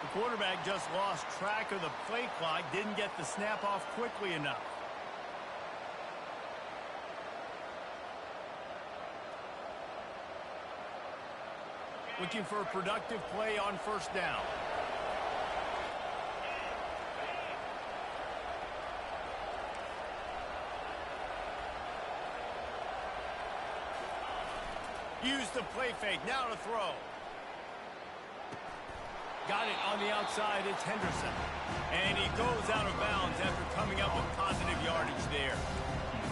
The quarterback just lost track of the play clock, didn't get the snap off quickly enough. Looking for a productive play on first down. Use the play fake, now to throw. Got it on the outside, it's Henderson. And he goes out of bounds after coming up with positive yardage there.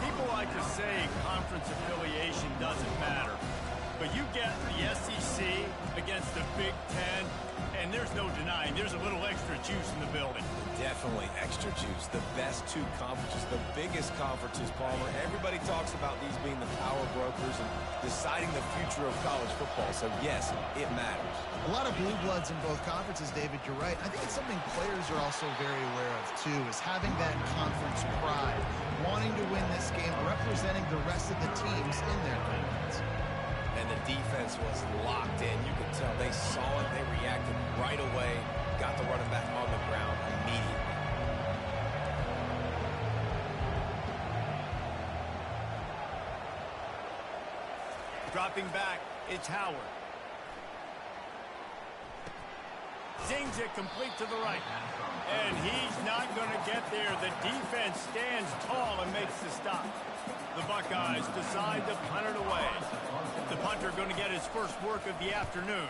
People like to say conference affiliation doesn't matter. But you get the SEC against the Big Ten, and there's no denying there's a little extra juice in the building. Definitely extra juice. The best two conferences, the biggest conferences, Palmer. Everybody talks about these being the power brokers and deciding the future of college football. So, yes, it matters. A lot of blue bloods in both conferences, David. You're right. I think it's something players are also very aware of, too, is having that conference pride, wanting to win this game, representing the rest of the teams in their conference. And the defense was locked in. You could tell they saw it. They reacted right away. Got the running back on the ground immediately. Dropping back, it's Howard. Zings it complete to the right. And he's not going to get there. The defense stands tall and makes the stop. The Buckeyes decide to punt it away. The punter going to get his first work of the afternoon.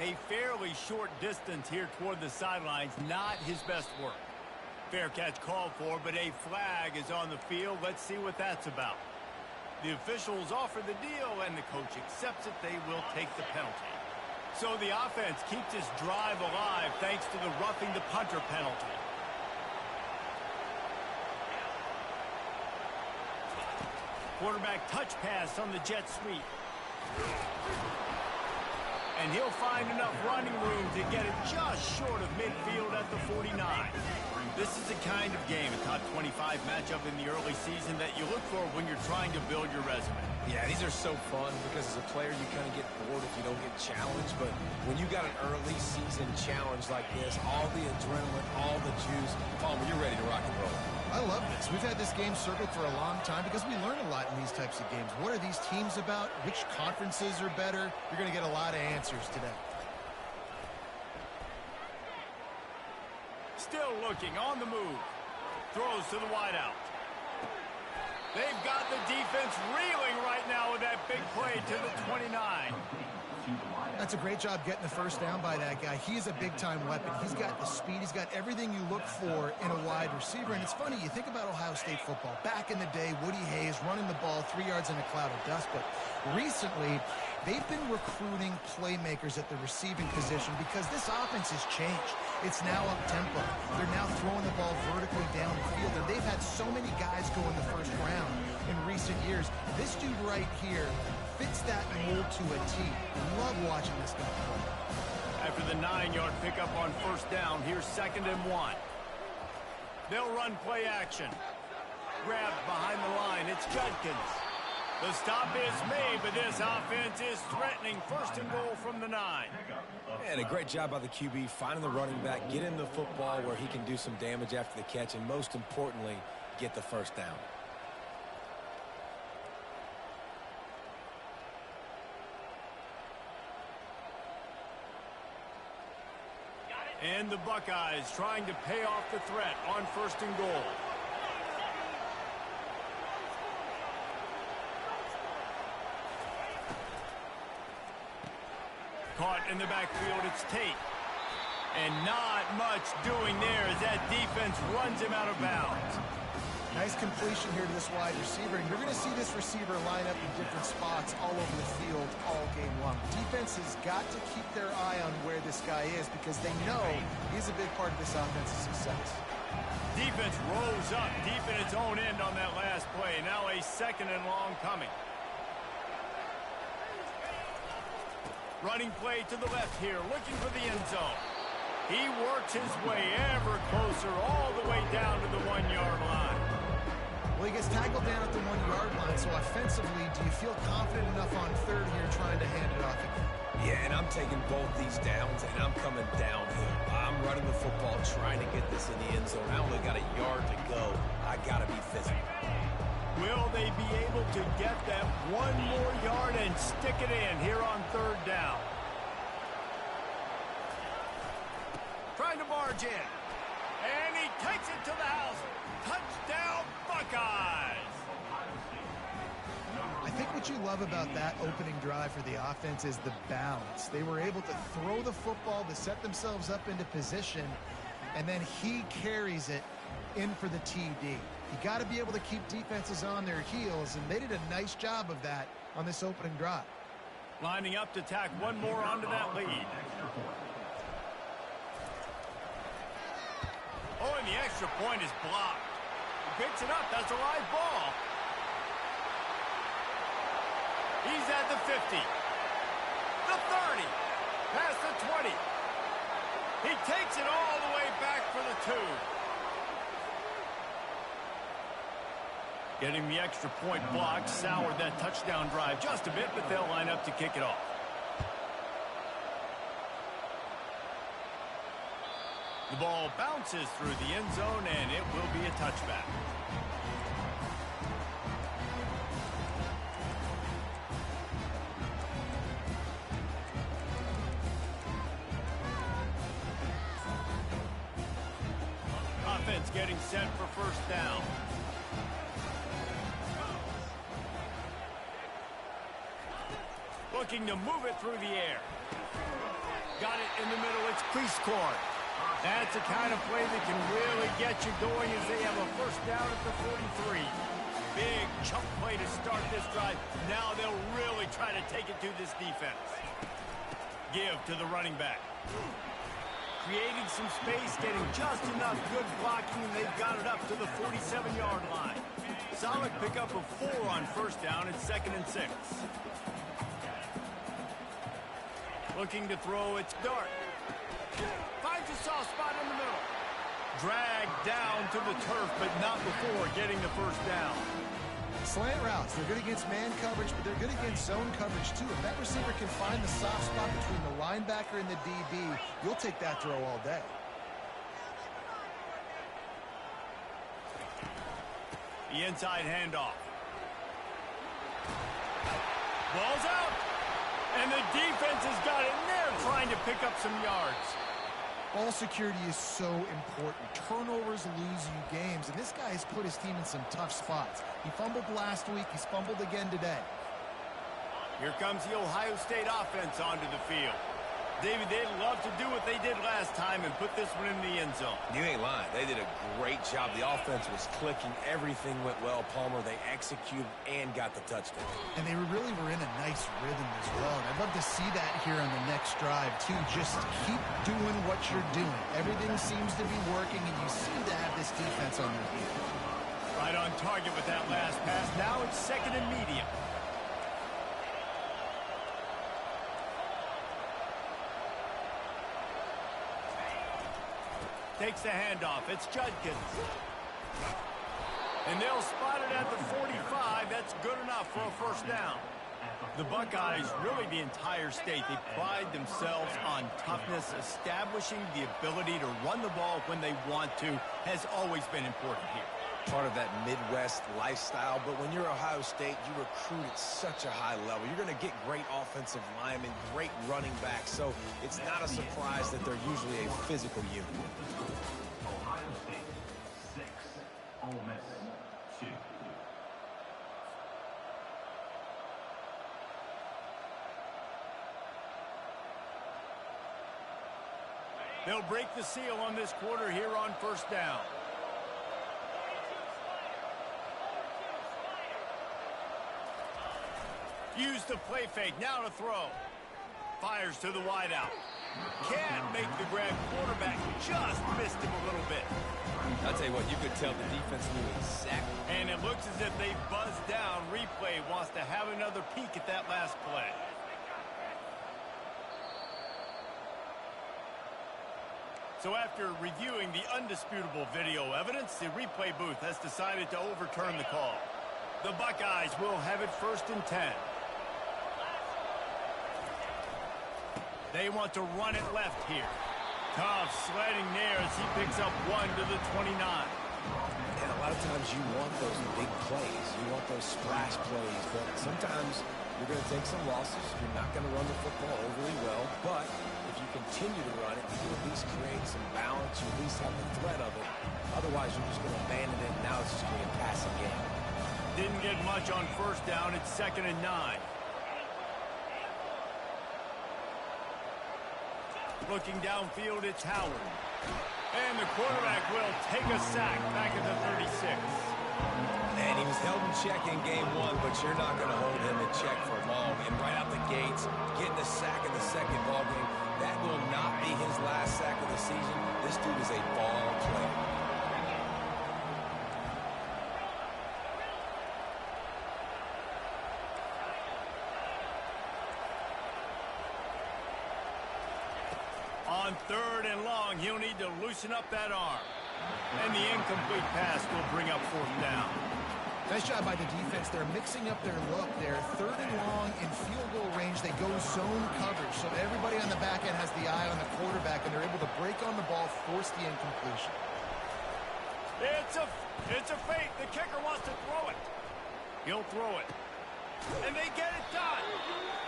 A fairly short distance here toward the sidelines, not his best work. Fair catch called for, but a flag is on the field. Let's see what that's about. The officials offer the deal, and the coach accepts it. They will take the penalty. So the offense keeps this drive alive thanks to the roughing the punter penalty. Quarterback touch pass on the jet sweep. And he'll find enough running room to get it just short of midfield at the 49. This is the kind of game, a top 25 matchup in the early season that you look for when you're trying to build your resume. Yeah, these are so fun because as a player you kind of get bored if you don't get challenged. But when you got an early season challenge like this, all the adrenaline, all the juice, Palmer, you're ready to rock and roll. I love this. We've had this game circled for a long time because we learn a lot in these types of games. What are these teams about? Which conferences are better? You're going to get a lot of answers today. Still looking, on the move. Throws to the wideout. They've got the defense reeling right now with that big play to the 29. That's a great job getting the first down by that guy. He's a big-time weapon. He's got the speed. He's got everything you look for in a wide receiver. And it's funny, you think about Ohio State football. Back in the day, Woody Hayes running the ball 3 yards in a cloud of dust. But recently, they've been recruiting playmakers at the receiving position because this offense has changed. It's now up-tempo. They're now throwing the ball vertically down the field. And they've had so many guys go in the first round in recent years. This dude right here fits that mold to a T. Love watching this guy play. After the 9-yard pickup on first down, here's 2nd and 1. They'll run play action. Grabbed behind the line, it's Judkins. The stop is made, but this offense is threatening. 1st and goal from the 9. And a great job by the QB, finding the running back, get him the football where he can do some damage after the catch, and most importantly, get the first down. And the Buckeyes trying to pay off the threat on 1st and goal. Caught in the backfield, it's Tate. And not much doing there as that defense runs him out of bounds. Nice completion here to this wide receiver. And you're going to see this receiver line up in different spots all over the field all game long. Defense has got to keep their eye on where this guy is because they know he's a big part of this offense's success. Defense rose up deep in its own end on that last play. Now a 2nd and long coming. Running play to the left here, looking for the end zone. He works his way ever closer all the way down to the 1-yard line. Well, he gets tackled down at the 1-yard line, so offensively, do you feel confident enough on 3rd here trying to hand it off again? Yeah, and I'm taking both these downs, and I'm coming downhill. trying to get this in the end zone. I only got a yard to go. I got to be physical. Will they be able to get that one more yard and stick it in here on third down? Trying to barge in. And he takes it to the house. Touchdown, Buckeyes! I think what you love about that opening drive for the offense is the balance. They were able to throw the football to set themselves up into position, and then he carries it in for the TD. You got to be able to keep defenses on their heels, and they did a nice job of that on this opening drive. Lining up to tack one more onto that lead. Oh, and the extra point is blocked. He picks it up. That's a live ball. He's at the 50. The 30. Past the 20. He takes it all the way back for the 2. Getting the extra point blocked soured that touchdown drive just a bit, but they'll line up to kick it off. The ball bounces through the end zone, and it will be a touchback. Offense getting set for first down. Looking to move it through the air. Got it in the middle. It's crease court. That's the kind of play that can really get you going as they have a first down at the 43. Big chunk play to start this drive. Now they'll really try to take it to this defense. Give to the running back. Creating some space, getting just enough good blocking, and they've got it up to the 47-yard line. Solid pickup of 4 on first down. It's 2nd and 6. Looking to throw, it's Dart. Finds a soft spot in the middle. Dragged down to the turf, but not before getting the first down. Slant routes, they're good against man coverage, but they're good against zone coverage too. If that receiver can find the soft spot between the linebacker and the DB, you'll take that throw all day. The inside handoff. Ball's out. And the defense has got it, and they're trying to pick up some yards. Ball security is so important. Turnovers lose you games, and this guy has put his team in some tough spots. He fumbled last week. He's fumbled again today. Here comes the Ohio State offense onto the field. David, they'd love to do what they did last time and put this one in the end zone. You ain't lying. They did a great job. The offense was clicking. Everything went well, Palmer. They executed and got the touchdown. And they really were in a nice rhythm as well. And I'd love to see that here on the next drive, too. Just keep doing what you're doing. Everything seems to be working, and you seem to have this defense on their heels. Right on target with that last pass. Now it's 2nd and medium. Takes the handoff. It's Judkins. And they'll spot it at the 45. That's good enough for a first down. The Buckeyes, really the entire state, they pride themselves on toughness. Establishing the ability to run the ball when they want to has always been important here. Part of that Midwest lifestyle, but when you're Ohio State, you recruit at such a high level. You're going to get great offensive linemen, great running backs, so it's not a surprise that they're usually a physical unit. Ohio State 6, Ole Miss 2. They'll break the seal on this quarter here on first down. Use the play fake, now to throw. Fires to the wideout. Can't make the grab. Quarterback just missed him a little bit. I'll tell you what, you could tell the defense knew exactly. And it looks as if they buzzed down. Replay wants to have another peek at that last play. So after reviewing the undisputable video evidence, the replay booth has decided to overturn the call. The Buckeyes will have it 1st and 10. They want to run it left here. Tough sledding there as he picks up 1 to the 29. And a lot of times you want those big plays. You want those splash plays. But sometimes you're going to take some losses. You're not going to run the football overly well. But if you continue to run it, you can at least create some balance. You at least have the threat of it. Otherwise, you're just going to abandon it. And now it's just going to be a passing game. Didn't get much on first down. It's 2nd and 9. Looking downfield, it's Howard. And the quarterback will take a sack back at the 36. And he was held in check in game 1, but you're not going to hold him in check for long. And right out the gates, getting a sack in the second ball game, that will not be his last sack of the season. This dude is a ball player. On 3rd and long, he'll need to loosen up that arm. And the incomplete pass will bring up 4th down. Nice job by the defense. They're mixing up their look. They're 3rd and long in field goal range. They go zone coverage. So everybody on the back end has the eye on the quarterback, and they're able to break on the ball, force the incompletion. It's a fake. The kicker wants to throw it. He'll throw it. And they get it done.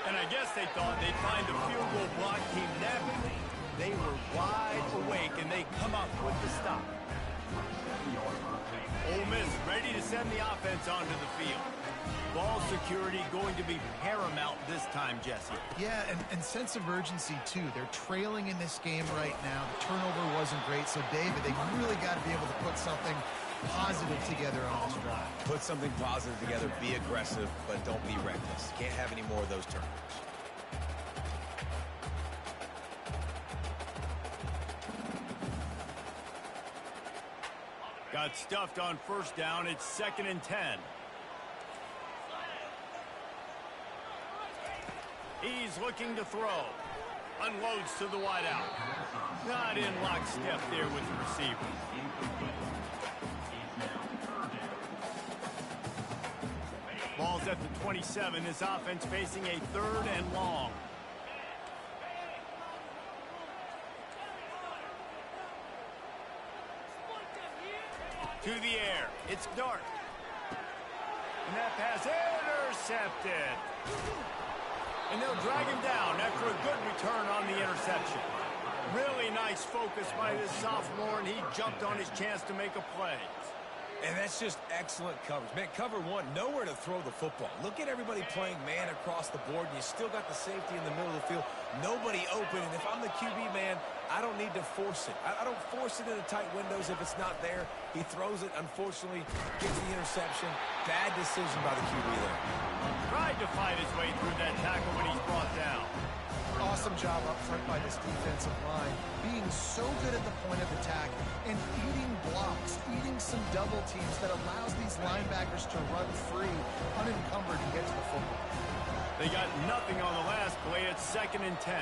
And I guess they thought they'd find the field goal block team napping. They were wide awake, and they come up with the stop. Ole Miss ready to send the offense onto the field. Ball security going to be paramount this time, Jesse. Yeah, and sense of urgency, too. They're trailing in this game right now. The turnover wasn't great. So, David, they really got to be able to put something positive together on this drive. Put something positive together, be aggressive, but don't be reckless. Can't have any more of those turnovers. Got stuffed on first down. It's 2nd and 10. He's looking to throw. Unloads to the wideout. Not in lockstep there with the receiver. Ball's at the 27. This offense facing a 3rd and long. To the air. It's Dart. And that pass intercepted. And they'll drag him down after a good return on the interception. Really nice focus by this sophomore, and he jumped on his chance to make a play. And that's just excellent coverage. Man, cover 1, nowhere to throw the football. Look at everybody playing man across the board, and you still got the safety in the middle of the field. Nobody open, and if I'm the QB, man, I don't need to force it. I don't force it into tight windows if it's not there. He throws it, unfortunately, gets the interception. Bad decision by the QB there. Tried to fight his way through that tackle when he's brought down. Awesome job up front by this defensive line, being so good at the point of attack and eating blocks, eating some double teams that allows these linebackers to run free, unencumbered, and get to the football. They got nothing on the last play. It's 2nd and 10.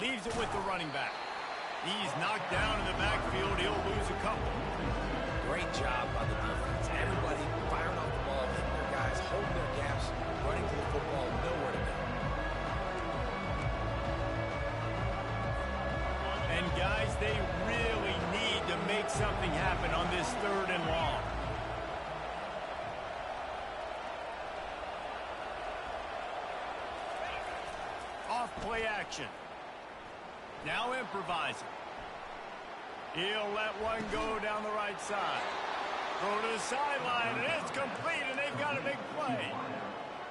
Leaves it with the running back. He's knocked down in the backfield. He'll lose a couple. Great job by the defense. Everybody firing off the ball, hitting their guys, holding their gaps, running to the football, nowhere to go. And guys, they really need to make something happen on this 3rd and long. Off play action. Now improvising. He'll let one go down the right side. Throw to the sideline, and it's complete, and they've got a big play.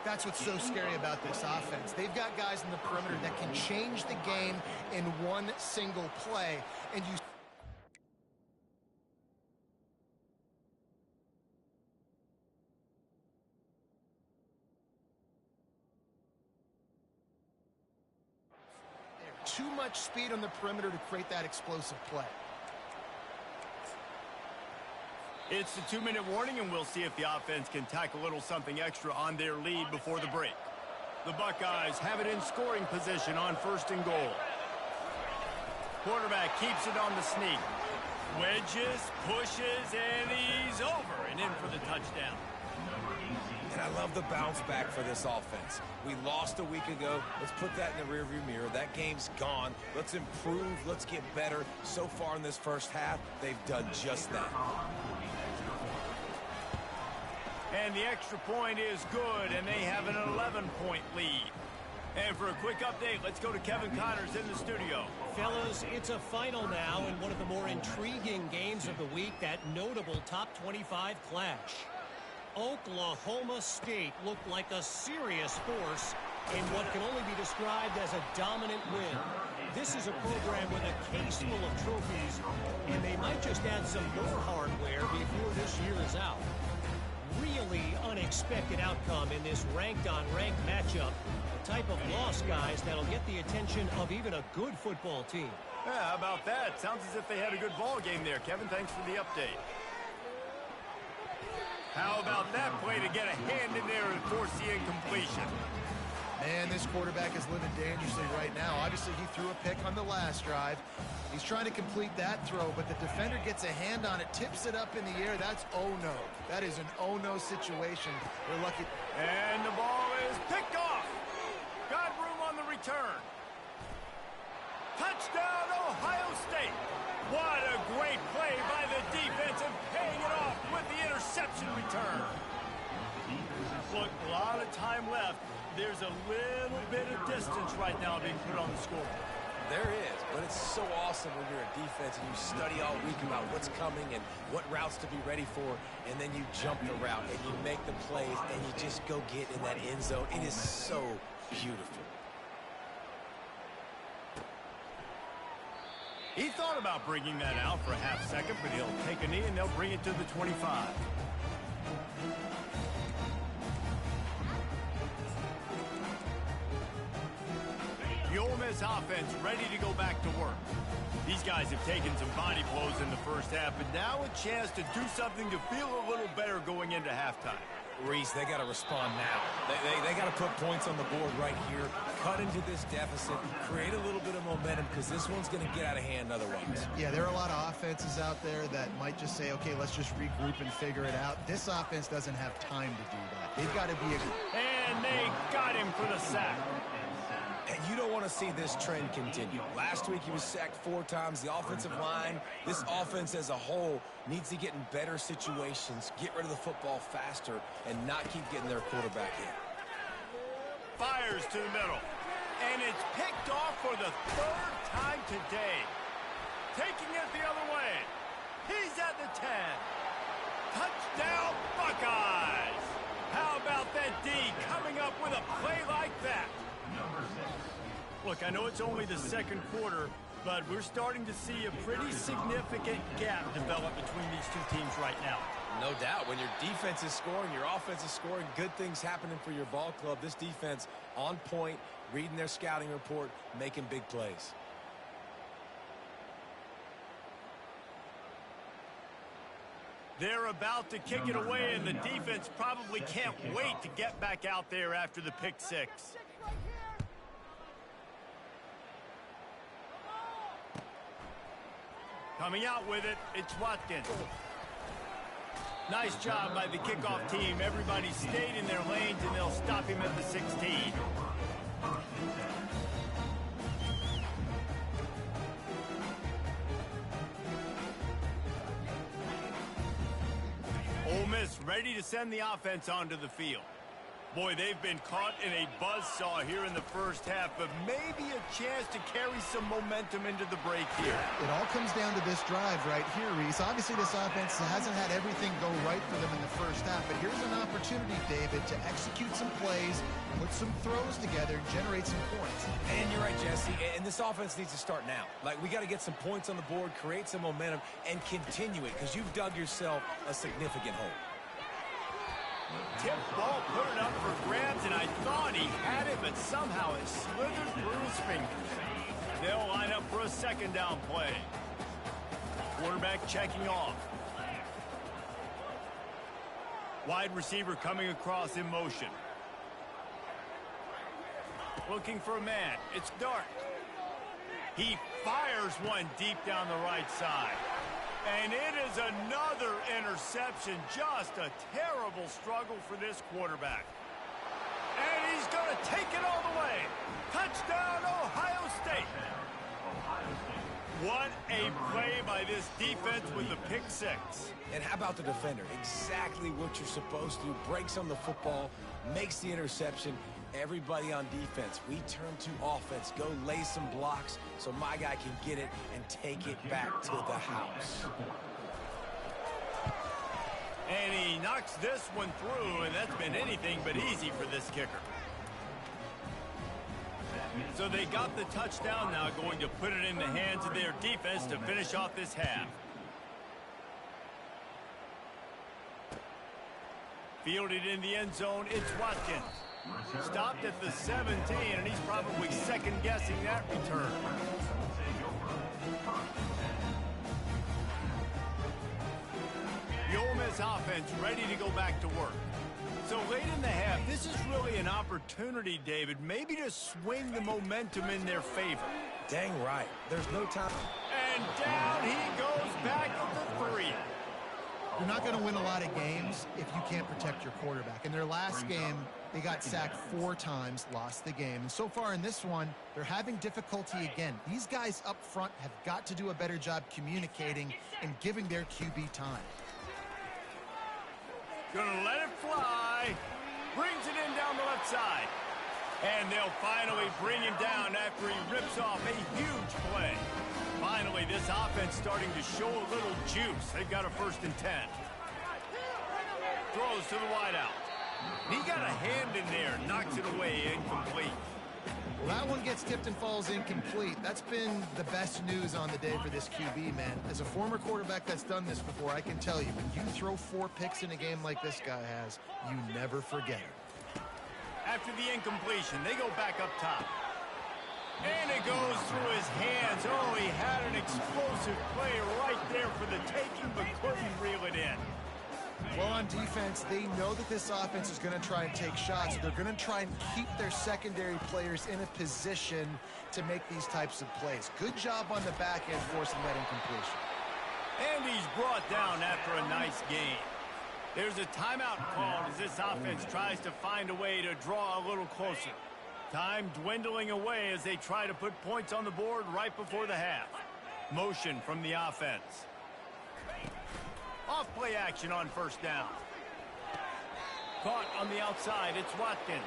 That's what's so scary about this offense. They've got guys in the perimeter that can change the game in one single play. And you too much speed on the perimeter to create that explosive play. It's the 2-minute warning, and we'll see if the offense can tack a little something extra on their lead before the break. The Buckeyes have it in scoring position on 1st and goal. Quarterback keeps it on the sneak. Wedges, pushes, and he's over and in for the touchdown. And I love the bounce back for this offense. We lost a week ago. Let's put that in the rearview mirror. That game's gone. Let's improve. Let's get better. So far in this first half, they've done just that. And the extra point is good, and they have an 11-point lead. And for a quick update, let's go to Kevin Connors in the studio. Fellas, it's a final now in one of the more intriguing games of the week, that notable top 25 clash. Oklahoma State looked like a serious force in what can only be described as a dominant win. This is a program with a case full of trophies, and they might just add some more hardware before this year is out. Really unexpected outcome in this ranked-on-ranked matchup. The type of loss, guys, that'll get the attention of even a good football team. Yeah, how about that? Sounds as if they had a good ball game there. Kevin, thanks for the update. How about that play to get a hand in there and force the incompletion? Man, this quarterback is living dangerously right now. Obviously, he threw a pick on the last drive. He's trying to complete that throw, but the defender gets a hand on it, tips it up in the air. That's oh-no. That is an oh-no situation. They're lucky. And the ball is picked off. Got room on the return. Touchdown, Ohio State. What a great play by the defense and paying it off with the interception return. Look, a lot of time left. There's a little bit of distance right now being put on the score. There is, but it's so awesome when you're a defense and you study all week about what's coming and what routes to be ready for, and then you jump the route and you make the plays and you just go get in that end zone. It is so beautiful. He thought about bringing that out for a half second, but he'll take a knee and they'll bring it to the 25. The Ole Miss offense ready to go back to work. These guys have taken some body blows in the first half, but now a chance to do something to feel a little better going into halftime. Reese, they got to respond now. They got to put points on the board right here, cut into this deficit, create a little bit of momentum, because this one's going to get out of hand otherwise. Yeah, there are a lot of offenses out there that might just say, okay, let's just regroup and figure it out. This offense doesn't have time to do that. They've got to be And they got him for the sack. And you don't want to see this trend continue. Last week he was sacked 4 times. The offensive line, this offense as a whole, needs to get in better situations, get rid of the football faster, and not keep getting their quarterback in. Fires to the middle. And it's picked off for the 3rd time today. Taking it the other way. He's at the 10. Touchdown, Buckeyes. How about that D coming up with a play like that? Look, I know it's only the second quarter, but we're starting to see a pretty significant gap develop between these two teams right now. No doubt. When your defense is scoring, your offense is scoring, good things happening for your ball club. This defense on point, reading their scouting report, making big plays. They're about to kick it away, and the defense probably can't wait to get back out there after the pick six. Coming out with it, it's Watkins. Nice job by the kickoff team. Everybody stayed in their lanes, and they'll stop him at the 16. Ole Miss ready to send the offense onto the field. Boy, they've been caught in a buzzsaw here in the first half, but maybe a chance to carry some momentum into the break here. It all comes down to this drive right here, Reese. Obviously, this offense hasn't had everything go right for them in the first half, but here's an opportunity, David, to execute some plays, put some throws together, and generate some points. And you're right, Jesse, and this offense needs to start now. Like, we got to get some points on the board, create some momentum, and continue it, because you've dug yourself a significant hole. Tip ball put it up for grabs, and I thought he had it, but somehow it slithered through his fingers. They'll line up for a second down play. Quarterback checking off. Wide receiver coming across in motion. Looking for a man. It's Dart. He fires one deep down the right side. And it is another interception. Just a terrible struggle for this quarterback. And he's going to take it all the way. Touchdown, Ohio State. What a play by this defense with the pick six. And how about the defender? Exactly what you're supposed to do. Breaks on the football, makes the interception. Everybody on defense, we turn to offense. Go lay some blocks so my guy can get it and take it back to the house. And he knocks this one through, and that's been anything but easy for this kicker. So they got the touchdown, now going to put it in the hands of their defense to finish off this half. Fielded in the end zone, it's Watkins. Stopped at the 17, and he's probably second-guessing that return. The Ole Miss offense ready to go back to work. So late in the half, this is really an opportunity, David, maybe to swing the momentum in their favor. Dang right. There's no time. And down he goes back at the 3. You're not going to win a lot of games if you can't protect your quarterback. In their last game, they got sacked 4 times, lost the game. And so far in this one, they're having difficulty again. These guys up front have got to do a better job communicating and giving their QB time. Gonna let it fly. Brings it in down the left side. And they'll finally bring him down after he rips off a huge play. Finally, this offense starting to show a little juice. They've got a 1st and 10. Throws to the wideout. He got a hand in there, knocks it away, incomplete. Well, that one gets tipped and falls incomplete. That's been the best news on the day for this QB, man. As a former quarterback that's done this before, I can tell you, when you throw 4 picks in a game like this guy has, you never forget it. After the incompletion, they go back up top. And it goes through his hands. Oh, he had an explosive play right there for the taking, but couldn't reel it in. Well, on defense, they know that this offense is going to try and take shots. They're going to try and keep their secondary players in a position to make these types of plays. Good job on the back end forcing that incompletion. And he's brought down after a nice game. There's a timeout called as this offense tries to find a way to draw a little closer. Time dwindling away as they try to put points on the board right before the half. Motion from the offense. Off play action on 1st down. Caught on the outside, it's Watkins.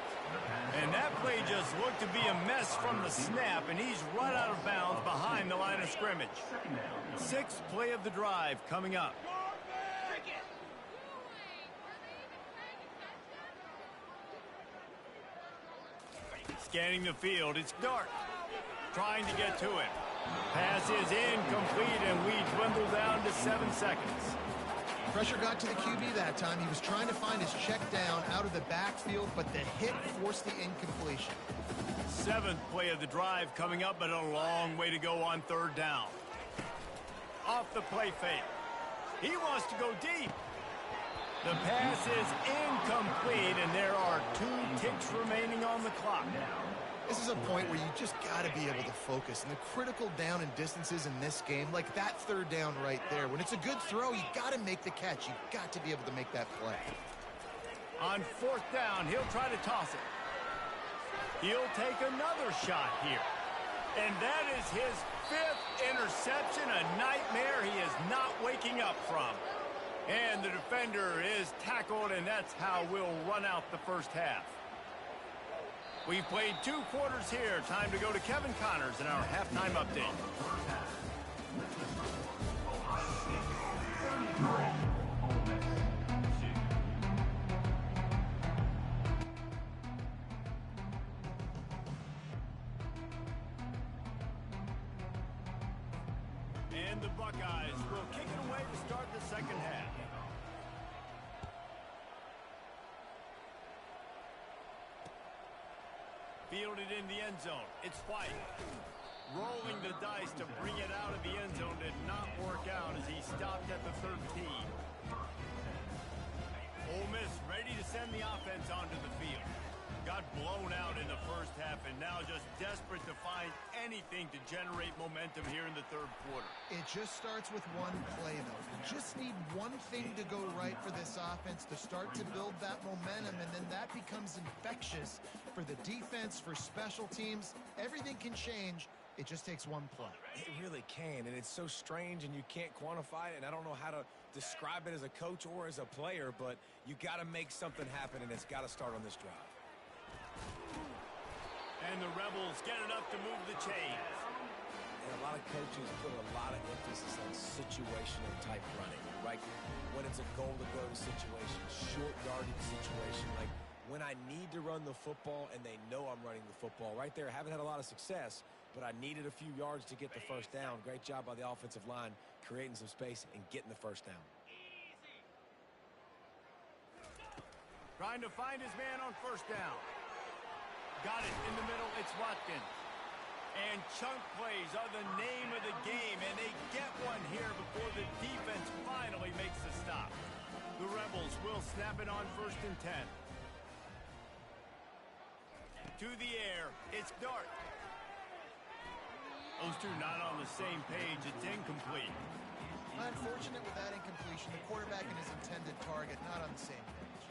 And that play just looked to be a mess from the snap, and he's run out of bounds behind the line of scrimmage. 6th play of the drive coming up. Scanning the field, it's Dark. Trying to get to it. Pass is incomplete, and we dwindle down to 7 seconds. Pressure got to the QB that time. He was trying to find his check down out of the backfield, but the hit forced the incompletion. 7th play of the drive coming up, but a long way to go on 3rd down. Off the play fake. He wants to go deep. The pass is incomplete, and there are 2 ticks remaining on the clock. This is a point where you just got to be able to focus. And the critical down and distances in this game, like that 3rd down right there, when it's a good throw, you got to make the catch. You got to be able to make that play. On 4th down, he'll try to toss it. He'll take another shot here. And that is his 5th interception, a nightmare he is not waking up from. And the defender is tackled, and that's how we'll run out the 1st half. We've played 2 quarters here. Time to go to Kevin Connors in our halftime update. And the Buckeyes will kick it away to start the 2nd half. Fielded in the end zone. It's White. Rolling the dice to bring it out of the end zone did not work out as he stopped at the 13. Ole Miss ready to send the offense onto the field. Got blown out in the first half and now just desperate to find anything to generate momentum here in the third quarter. It just starts with one play, though. You just need one thing to go right for this offense to start to build that momentum, and then that becomes infectious for the defense, for special teams. Everything can change. It just takes one play. It really can, and it's so strange, and you can't quantify it, and I don't know how to describe it as a coach or as a player, but you got to make something happen, and it's got to start on this drive. And the Rebels get enough to move the chains. And a lot of coaches put a lot of emphasis on situational type running, right? When it's a goal-to-go situation, short yardage situation, like when I need to run the football and they know I'm running the football. Right there, I haven't had a lot of success, but I needed a few yards to get the first down. Great job by the offensive line creating some space and getting the first down. Trying to find his man on first down. Got it in the middle. It's Watkins. And chunk plays are the name of the game, and they get one here before the defense finally makes the stop. The Rebels will snap it on 1st and 10. To the air, it's Dart. Those two not on the same page. It's incomplete. Unfortunate with that incompletion. The quarterback and his intended target not on the same page.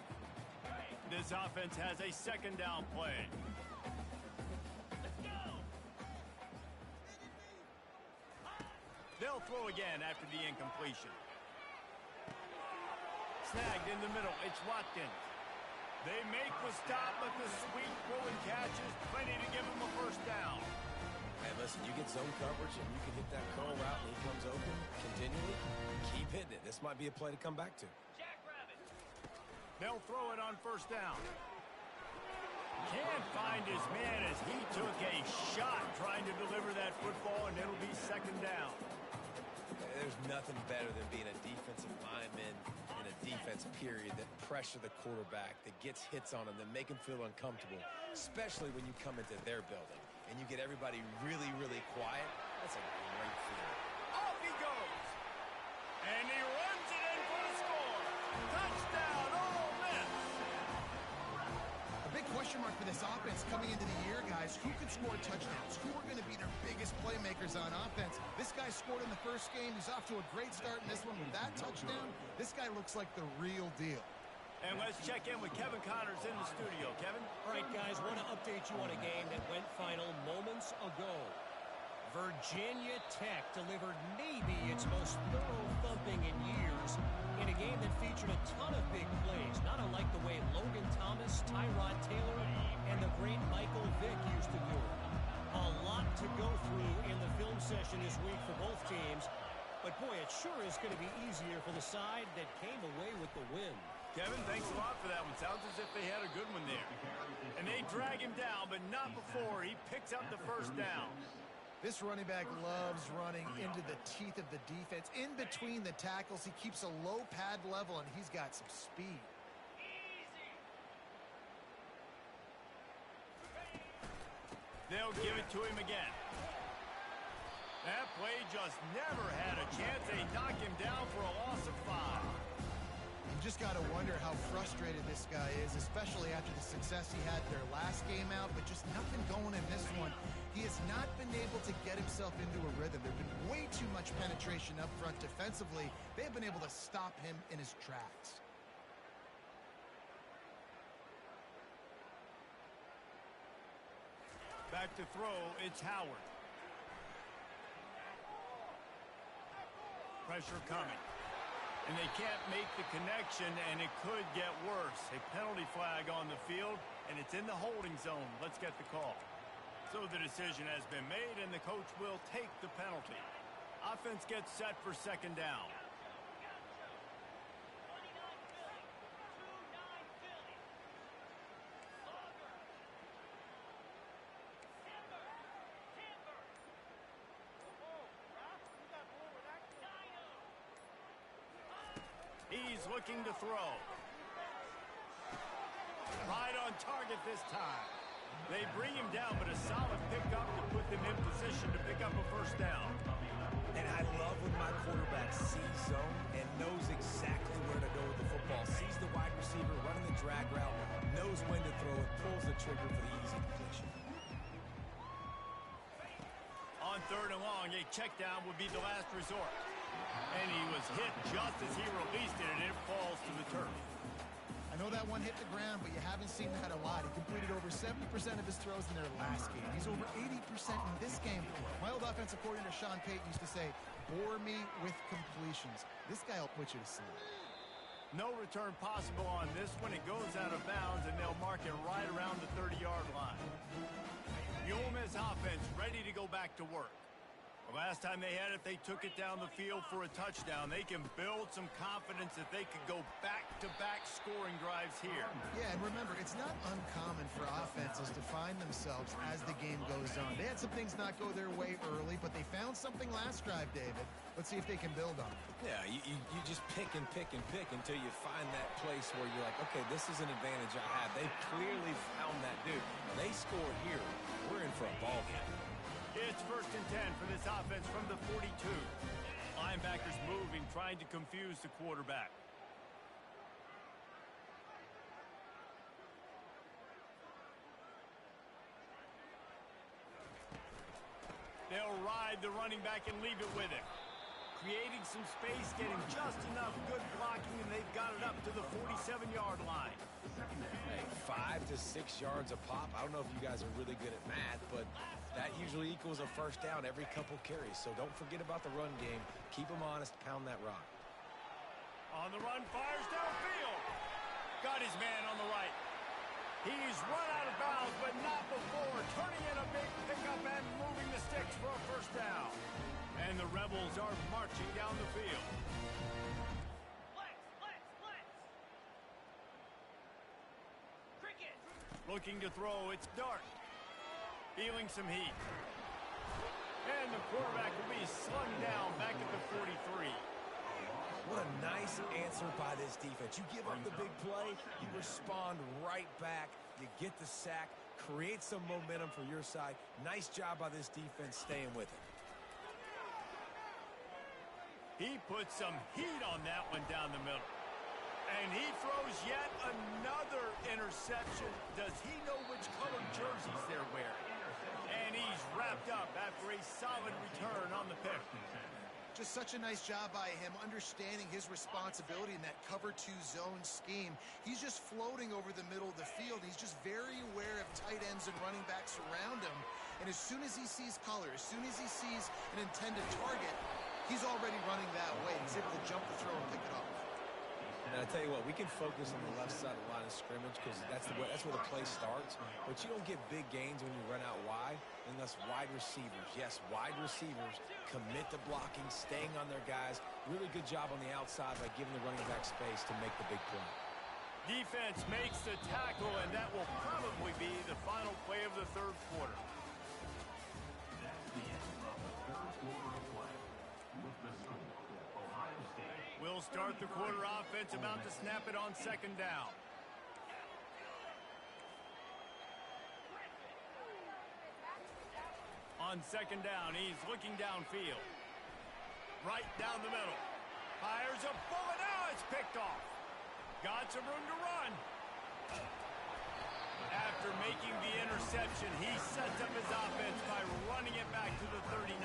This offense has a 2nd down play. They'll throw again after the incompletion. Snagged in the middle. It's Watkins. They make the stop, but the sweet throw and catch is plenty to give him a first down. Hey, listen, you get zone coverage and you can hit that curl route and he comes open continually. Keep hitting it. This might be a play to come back to. They'll throw it on 1st down. Can't find his man as he took a shot trying to deliver that football, and it'll be 2nd down. There's nothing better than being a defensive lineman in a defense period that pressure the quarterback, that gets hits on him, that make him feel uncomfortable, especially when you come into their building and you get everybody really, really quiet. That's a great feeling. Off he goes. And he runs it in for the score. Touchdown, Ole Miss. A big question mark for this offense coming into the year, guys. Who could score touchdowns? Who are going to be their biggest playmakers on offense? This guy scored in the first game. He's off to a great start in this one with that touchdown. This guy looks like the real deal. And let's check in with Kevin Connors in the studio. Kevin? All right, guys, want to update you on a game that went final moments ago. Virginia Tech delivered maybe its most thorough thumping in years in a game that featured a ton of big plays, not unlike the way Logan Thomas, Tyrod Taylor, and the great Michael Vick used to do it. A lot to go through in the film session this week for both teams, but boy, it sure is going to be easier for the side that came away with the win. Kevin, thanks a lot for that one. Sounds as if they had a good one there. And they drag him down, but not before he picks up the first down. This running back loves running into the teeth of the defense. In between the tackles, he keeps a low pad level, and he's got some speed. They'll give it to him again. That play just never had a chance. They knock him down for a loss of 5. You just got to wonder how frustrated this guy is, especially after the success he had their last game out, but just nothing going in this one. He has not been able to get himself into a rhythm. There's been way too much penetration up front defensively. They've been able to stop him in his tracks. Back to throw, it's Howard. Pressure coming. And they can't make the connection, and it could get worse. A penalty flag on the field, and it's in the holding zone. Let's get the call. So the decision has been made, and the coach will take the penalty. Offense gets set for 2nd down. He's looking to throw. Right on target this time. They bring him down, but a solid pickup to put them in position to pick up a first down. And I love when my quarterback sees zone and knows exactly where to go with the football. football. Sees the wide receiver running the drag route, knows when to throw it, pulls the trigger for the easy completion. On 3rd and long, a check down would be the last resort. And he was hit just as he released it, and it falls to the turf. I know that one hit the ground, but you haven't seen that a lot. He completed over 70% of his throws in their last game. He's over 80% in this game. My old offensive coordinator, Sean Payton, used to say, bore me with completions. This guy will put you to sleep. No return possible on this one. It goes out of bounds, and they'll mark it right around the 30-yard line. The Ole Miss offense ready to go back to work. The last time they had it, they took it down the field for a touchdown. They can build some confidence that they could go back-to-back scoring drives here. Yeah, and remember, it's not uncommon for offenses to find themselves as the game goes on. They had some things not go their way early, but they found something last drive, David. Let's see if they can build on it. Yeah, you just pick and pick and pick until you find that place where you're like, okay, this is an advantage I have. They clearly found that dude. They score here. We're in for a ball game. It's 1st and 10 for this offense from the 42. Linebackers moving, trying to confuse the quarterback. They'll ride the running back and leave it with him. Creating some space, getting just enough good blocking, and they've got it up to the 47-yard line. Hey, 5 to 6 yards a pop. I don't know if you guys are really good at math, but that usually equals a first down every couple carries. So don't forget about the run game. Keep them honest. Pound that rock. On the run, fires downfield. Got his man on the right. He's run out of bounds, but not before. Turning in a big pickup and moving the sticks for a first down. And the Rebels are marching down the field. Looking to throw, it's Dart. Feeling some heat. And the quarterback will be slung down back at the 43. What a nice answer by this defense. You give up the big play, you respond right back, you get the sack, create some momentum for your side. Nice job by this defense staying with it. He puts some heat on that one down the middle. And he throws yet another interception. Does he know which color jerseys they're wearing? And he's wrapped up after a solid return on the pick. Just such a nice job by him understanding his responsibility in that cover 2 zone scheme. He's just floating over the middle of the field. He's just very aware of tight ends and running backs around him. And as soon as he sees color, as soon as he sees an intended target, he's already running that way. He's able to jump the throw and pick it off. And I tell you what, we can focus on the left side of the line of scrimmage because that's where the play starts. But you don't get big gains when you run out wide unless wide receivers, yes, wide receivers commit to blocking, staying on their guys. Really good job on the outside by giving the running back space to make the big play. Defense makes the tackle, and that will probably be the final play of the 3rd quarter. That's the end of the 3rd quarter of play. With the score, Ohio State. We'll start the quarter offense, about to snap it on 2nd down. On 2nd down, he's looking downfield. Right down the middle. Fires a bullet. Now it's picked off. Got some room to run. After making the interception, he sets up his offense by running it back to the 39.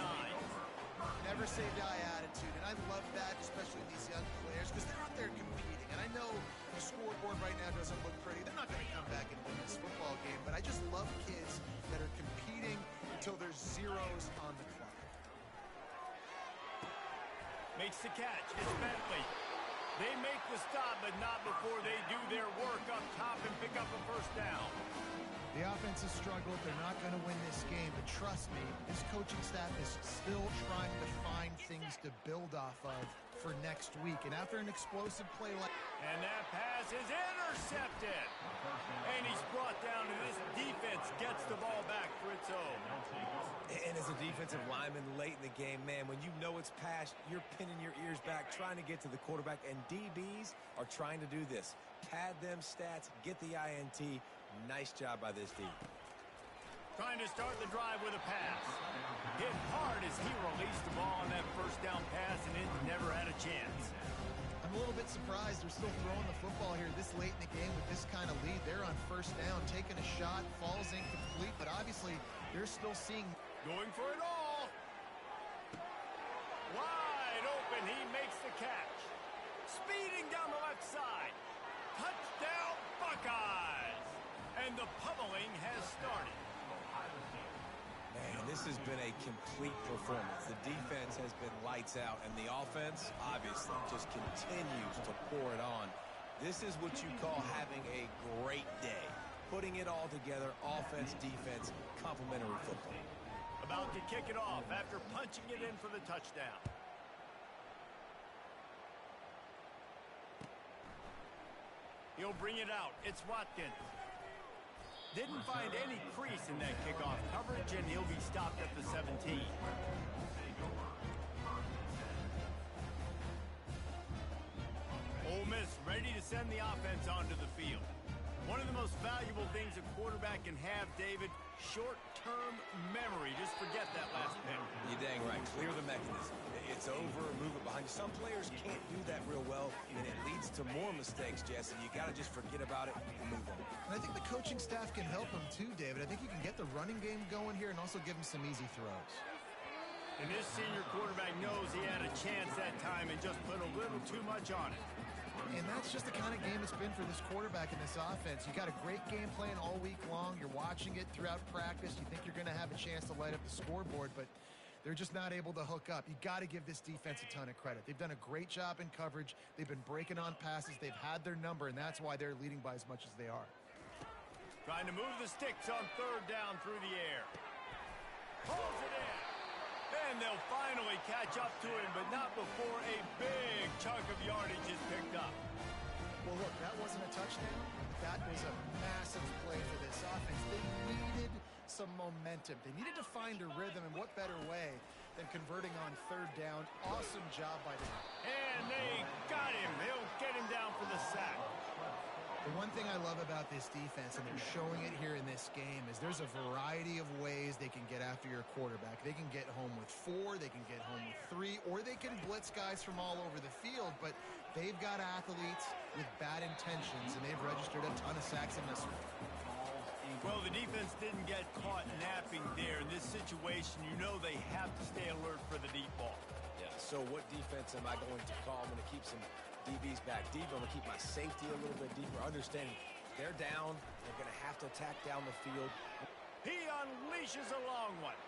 Never say die attitude, and I love that, especially these young players, because they're out there competing. And I know the scoreboard right now doesn't look pretty. They're not going to come back and win this football game, but I just love kids that are competing until there's zeros on the clock. Makes the catch. It's Bentley. They make the stop, but not before they do their work up top and pick up a first down. The offense has struggled. They're not going to win this game, but trust me, this coaching staff is still trying to find things to build off of for next week. And after an explosive play like... And that pass is intercepted. And he's brought down, and this defense gets the ball back for its own. And as a defensive lineman late in the game, man, when you know it's passed, you're pinning your ears back, trying to get to the quarterback. And DBs are trying to do this. Pad them stats, get the INT. Nice job by this D. Trying to start the drive with a pass. Hit hard as he released the ball on that first down pass, and it never had a chance. I'm a little bit surprised surprised they're still throwing the football here this late in the game with this kind of lead. They're on first down, taking a shot, falls incomplete, but obviously they're still seeing. Going for it all. Wide open, he makes the catch. Speeding down the left side. Touchdown, Buckeyes! And the pummeling has started. Man, this has been a complete performance. The defense has been lights out, and the offense, obviously, just continues to pour it on. This is what you call having a great day. Putting it all together, offense, defense, complementary football. About to kick it off after punching it in for the touchdown. He'll bring it out. It's Watkins. Didn't find any crease in that kickoff coverage, and he'll be stopped at the 17. Ole Miss ready to send the offense onto the field. One of the most valuable things a quarterback can have, David, short-term memory. Just forget that last pick. You're dang right. Clear the mechanism. It's over, move it behind you. Some players can't do that real well, and it leads to more mistakes, Jesse. You got to just forget about it and move on. And I think the coaching staff can help him too, David. I think he can get the running game going here and also give him some easy throws. And this senior quarterback knows he had a chance that time and just put a little too much on it. And that's just the kind of game it's been for this quarterback in this offense. You got a great game plan all week long. You're watching it throughout practice. You think you're going to have a chance to light up the scoreboard, but they're just not able to hook up. You got to give this defense a ton of credit. They've done a great job in coverage. They've been breaking on passes. They've had their number, and that's why they're leading by as much as they are. Trying to move the sticks on third down through the air. Pulls it in. And they'll finally catch up to him, but not before a big chunk of yardage is picked up. Well, look, that wasn't a touchdown. That was a massive play for this offense. They needed some momentum. They needed to find a rhythm, and what better way than converting on third down. Awesome job by them. And they got him. He'll get him down for the sack. The one thing I love about this defense, and they're showing it here in this game, is there's a variety of ways they can get after your quarterback. They can get home with 4, they can get home with 3, or they can blitz guys from all over the field, but they've got athletes with bad intentions, and they've registered a ton of sacks in this one. Well, the defense didn't get caught napping there. In this situation, you know they have to stay alert for the deep ball. Yeah, so what defense am I going to call? I'm going to keep some DBs back deep. I'm going to keep my safety a little bit deeper, understanding they're down. They're going to have to attack down the field. He unleashes a long one.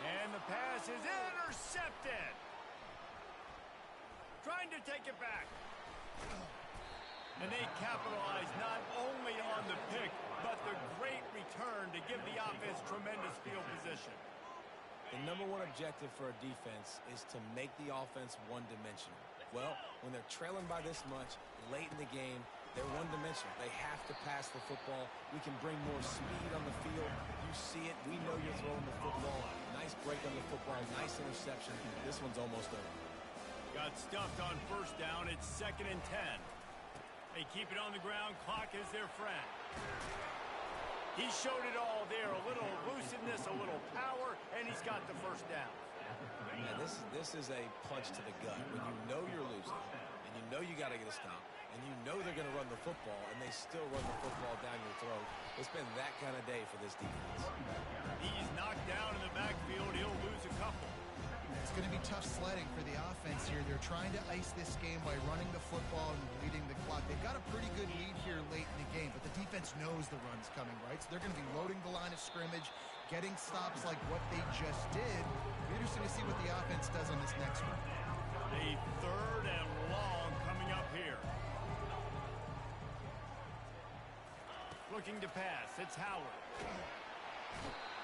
And the pass is intercepted. Trying to take it back. And they capitalize not only on the pick, but the great return to give the offense tremendous field position. The number one objective for a defense is to make the offense one-dimensional. Well, when they're trailing by this much late in the game, they're one-dimensional. They have to pass the football. We can bring more speed on the field. You see it. We know you're throwing the football. Nice break on the football. Nice interception. This one's almost over. Got stuffed on first down. It's 2nd and 10. They keep it on the ground. Clock is their friend. He showed it all there. A little elusiveness, a little power, and he's got the first down. Man, this is a punch to the gut. When you know you're losing, and you know you got to get a stop, and you know they're going to run the football, and they still run the football down your throat. It's been that kind of day for this defense. He's knocked down in the backfield. He'll lose a couple. It's going to be tough sledding for the offense here. They're trying to ice this game by running the football and leading the clock. They've got a pretty good lead here late in the game, but the defense knows the run's coming, right? So they're going to be loading the line of scrimmage, getting stops like what they just did. It'll be interesting to see what the offense does on this next one. A 3rd and long coming up here. Looking to pass. It's Howard.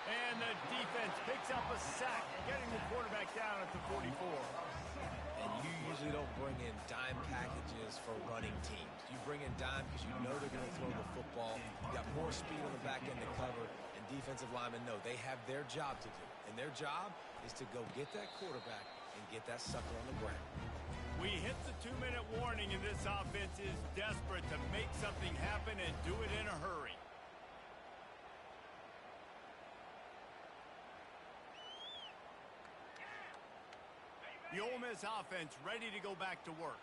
And the defense picks up a sack, getting the quarterback down at the 44. And you usually don't bring in dime packages for running teams. You bring in dime because you know they're going to throw the football. You got more speed on the back end to cover, and defensive linemen know they have their job to do. And their job is to go get that quarterback and get that sucker on the ground. We hit the 2-minute warning, and this offense is desperate to make something happen and do it in a hurry. The Ole Miss offense ready to go back to work.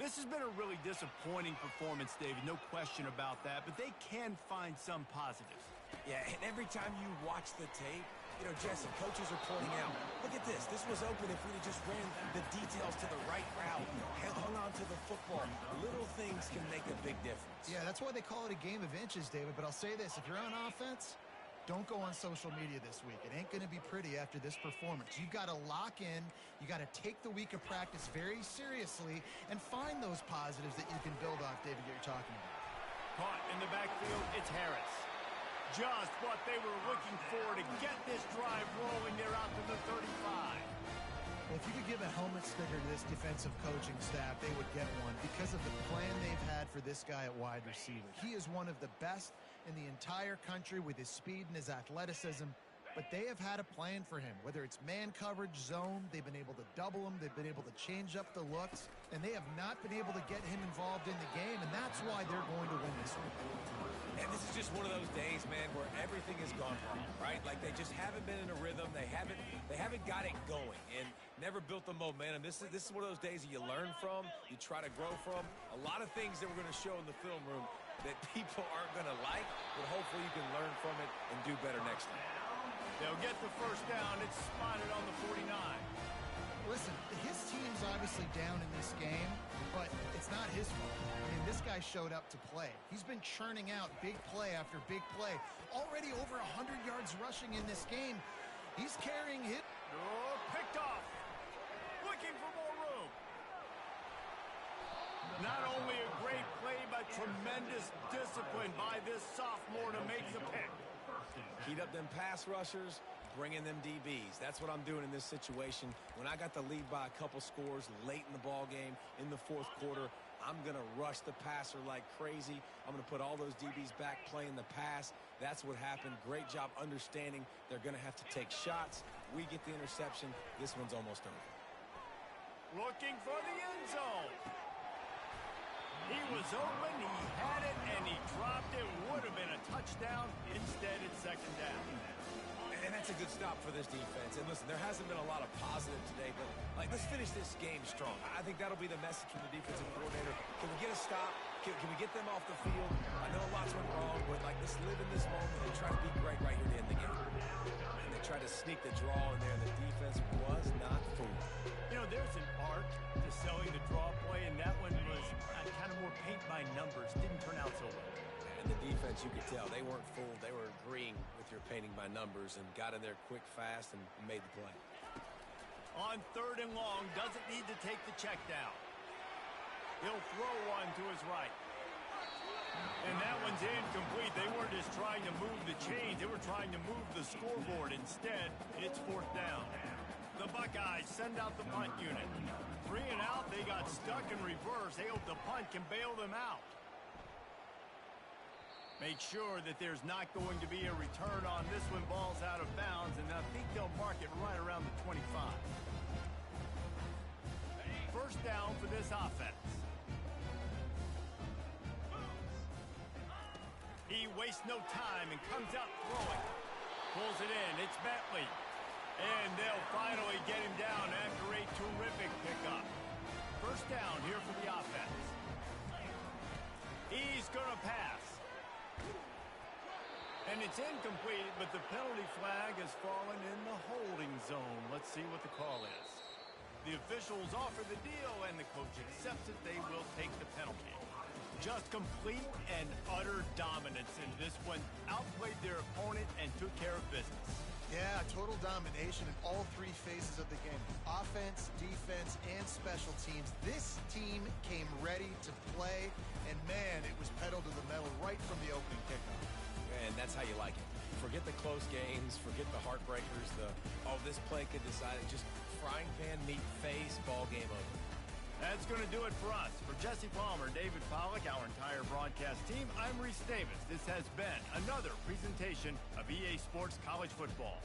This has been a really disappointing performance, David, no question about that, but they can find some positives. Yeah, and every time you watch the tape, you know, Jesse, coaches are pointing out, look at this. This was open if we'd have just ran the details to the right route, hung on to the football. Little things can make a big difference. Yeah, that's why they call it a game of inches, David. But I'll say this, if you're on offense, don't go on social media this week. It ain't going to be pretty after this performance. You've got to lock in. You got to take the week of practice very seriously and find those positives that you can build off, David, that you're talking about. Caught in the backfield, it's Harris. Just what they were looking for to get this drive rolling. They're out to the 35. Well, if you could give a helmet sticker to this defensive coaching staff, they would get one because of the plan they've had for this guy at wide receiver. He is one of the best in the entire country with his speed and his athleticism, but they have had a plan for him. Whether it's man coverage, zone, they've been able to double him, they've been able to change up the looks, and they have not been able to get him involved in the game, and that's why they're going to win this one. And this is just one of those days, man, where everything has gone wrong, right? Like they just haven't been in a rhythm. They haven't got it going and never built the momentum. This is one of those days that you learn from, you try to grow from. A lot of things that we're going to show in the film room that people aren't going to like, but hopefully you can learn from it and do better next time. They'll get the first down. It's spotted on the 49. Listen, his team's obviously down in this game, but it's not his fault. I mean, this guy showed up to play. He's been churning out big play after big play. Already over 100 yards rushing in this game. He's carrying it. Oh, picked off. Looking for more room. Not only a great play, but tremendous discipline by this sophomore to make the pick. Heat up them pass rushers, bring in them DBs. That's what I'm doing in this situation. When I got the lead by a couple scores late in the ball game, in the fourth quarter, I'm going to rush the passer like crazy. I'm going to put all those DBs back playing the pass. That's what happened. Great job understanding they're going to have to take shots. We get the interception. This one's almost over. Looking for the end zone. He was open, he had it, and he dropped it. Would have been a touchdown. Instead, it's second down. And that's a good stop for this defense. And listen, there hasn't been a lot of positive today, but let's finish this game strong. I think that'll be the message from the defensive coordinator. Can we get a stop? Can we get them off the field? I know lots went wrong, but let's live in this moment and try to be great right here to end the game. And they tried to sneak the draw in there, and the defense was not fooled. You know, there's an art to selling the draw play, and that one was kind of more paint by numbers. Didn't turn out so well. And the defense, you could tell, they weren't fooled. They were agreeing with your painting by numbers and got in there quick, fast, and made the play. On third and long, doesn't need to take the check down. He'll throw one to his right. And that one's incomplete. They weren't just trying to move the chains. They were trying to move the scoreboard. Instead, it's fourth down. The Buckeyes send out the punt unit. 3 and out, they got stuck in reverse. They hope the punt can bail them out. Make sure that there's not going to be a return on this one. Ball's out of bounds, and I think they'll mark it right around the 25. First down for this offense. He wastes no time and comes out throwing. Pulls it in. It's Bentley. And they'll finally get him down after a terrific pickup. First down here for the offense. He's going to pass. And it's incomplete, but the penalty flag has fallen in the holding zone. Let's see what the call is. The officials offer the deal, and the coach accepts it. They will take the penalty. Just complete and utter dominance in this one. Outplayed their opponent and took care of business. Yeah, total domination in all three phases of the game. Offense, defense, and special teams. This team came ready to play, and man, it was pedal to the metal right from the opening kickoff. And that's how you like it. Forget the close games, forget the heartbreakers, this play could decide it. Just frying pan, meat face, ball game over. That's going to do it for us. For Jesse Palmer, David Pollack, our entire broadcast team, I'm Reese Davis. This has been another presentation of EA Sports College Football.